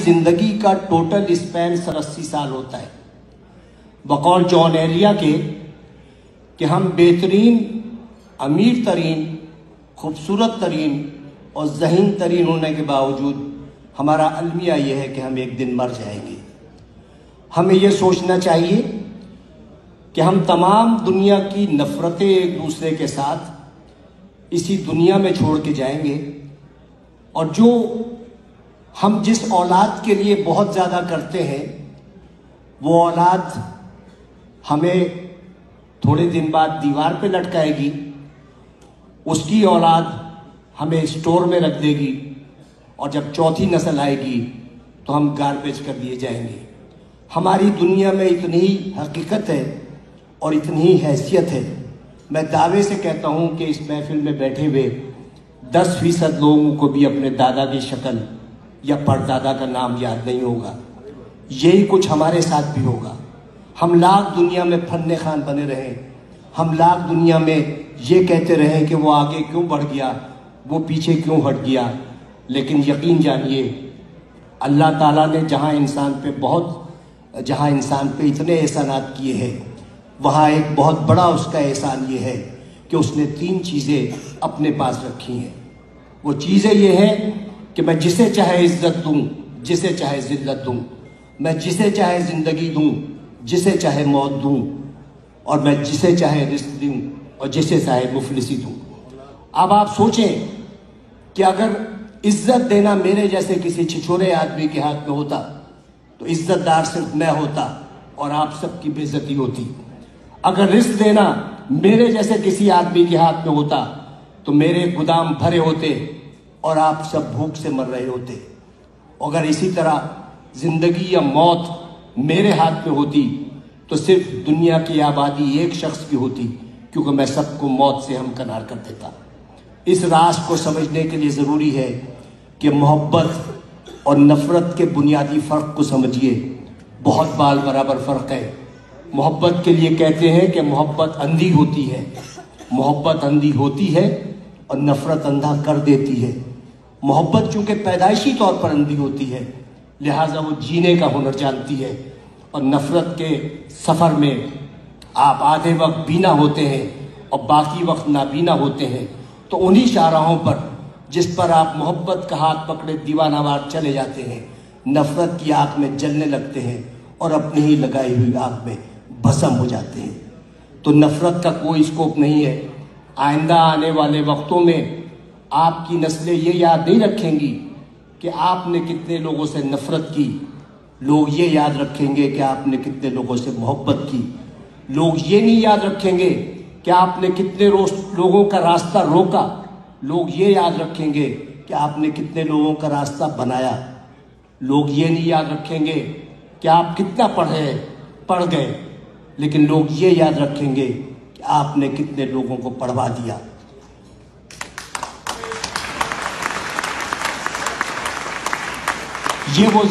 زندگی کا total Spain 80 سال ہوتا ہے، بقول جان ایلیا کے کہ ہم بہترین، امیر ترین، خوبصورت ترین اور ذہین ترین ہونے کے باوجود ہمارا المیہ یہ ہے کہ ہم ایک دن مر جائیں گے۔ ہمیں یہ سوچنا چاہیے کہ ہم تمام دنیا کی نفرتیں ایک دوسرے کے ساتھ اسی دنیا میں چھوڑ کے جائیں گے، اور جو ہم جس اولاد کے لیے بہت زیادہ کرتے ہیں وہ اولاد ہمیں تھوڑے دن بعد دیوار پہ لٹکائے گی، اس کی اولاد ہمیں اسٹور میں رکھ دے گی، اور جب چوتھی نسل آئے گی تو ہم گاربیج کر دیے جائیں گے۔ ہماری دنیا میں اتنی ہی حقیقت ہے اور اتنی ہی حیثیت ہے، میں دعوے سے کہتا ہوں کہ اس محفل میں بیٹھے ہوئے 10% لوگوں کو بھی اپنے دادا کی شکل یا پردادا کا نام یاد نہیں ہوگا۔ یہی کچھ ہمارے ساتھ بھی ہوگا۔ ہم لاکھ دنیا میں فن خان بنے رہیں، ہم لاکھ دنیا میں یہ کہتے رہیں کہ وہ آگے کیوں بڑھ گیا، وہ پیچھے کیوں ہٹ گیا، لیکن یقین جانیے اللہ تعالیٰ نے جہاں انسان پہ اتنے احسانات کیے ہیں، وہاں ایک بہت بڑا اس کا احسان یہ ہے کہ اس نے 3 چیزیں اپنے پاس رکھی ہیں۔ وہ چیزیں یہ ہیں کہ میں جسے چاہے عزت دوں، جسے چاہے ذلت دوں، میں جسے چاہے زندگی دوں، جسے چاہے موت دوں، اور میں جسے چاہے رزق دوں اور جسے چاہے مفلسی دوں۔ اب آپ سوچیں کہ اگر عزت دینا میرے جیسے کسی چھچورے آدمی کے ہاتھ میں ہوتا تو عزت دار صرف میں ہوتا اور آپ سب کی بے عزتی ہوتی۔ اگر رزق دینا میرے جیسے کسی آدمی کے ہاتھ میں ہوتا تو میرے گودام بھرے ہوتے اور آپ سب بھوک سے مر رہے ہوتے۔ اگر اسی طرح زندگی یا موت میرے ہاتھ میں ہوتی تو صرف دنیا کی آبادی ایک شخص کی ہوتی، کیونکہ میں سب کو موت سے ہمکنار کر دیتا۔ اس راز کو سمجھنے کے لیے ضروری ہے کہ محبت اور نفرت کے بنیادی فرق کو سمجھیے۔ بہت بال برابر فرق ہے۔ محبت کے لیے کہتے ہیں کہ محبت اندھی ہوتی ہے، محبت اندھی ہوتی ہے اور نفرت اندھا کر دیتی ہے۔ محبت چونکہ پیدائشی طور پر اندھی ہوتی ہے، لہٰذا وہ جینے کا ہنر جانتی ہے، اور نفرت کے سفر میں آپ آدھے وقت بینا ہوتے ہیں اور باقی وقت نابینا ہوتے ہیں، تو انہی شاہراہوں پر جس پر آپ محبت کا ہاتھ پکڑے دیوانہ وار چلے جاتے ہیں، نفرت کی آگ میں جلنے لگتے ہیں اور اپنی ہی لگائی ہوئی آگ میں بھسم ہو جاتے ہیں۔ تو نفرت کا کوئی اسکوپ نہیں ہے۔ آئندہ آنے والے وقتوں میں آپ کی نسلیں یہ یاد نہیں رکھیں گی کہ آپ نے کتنے لوگوں سے نفرت کی، لوگ یہ یاد رکھیں گے کہ آپ نے کتنے لوگوں سے محبت کی۔ لوگ یہ نہیں یاد رکھیں گے کہ آپ نے کتنے لوگوں کا راستہ روکا، لوگ یہ یاد رکھیں گے کہ آپ نے کتنے لوگوں کا راستہ بنایا۔ لوگ یہ نہیں یاد رکھیں گے کہ آپ کتنا پڑھ گئے، لیکن لوگ یہ یاد رکھیں گے کہ آپ نے کتنے لوگوں کو پڑھوا دیا۔ یہ وہ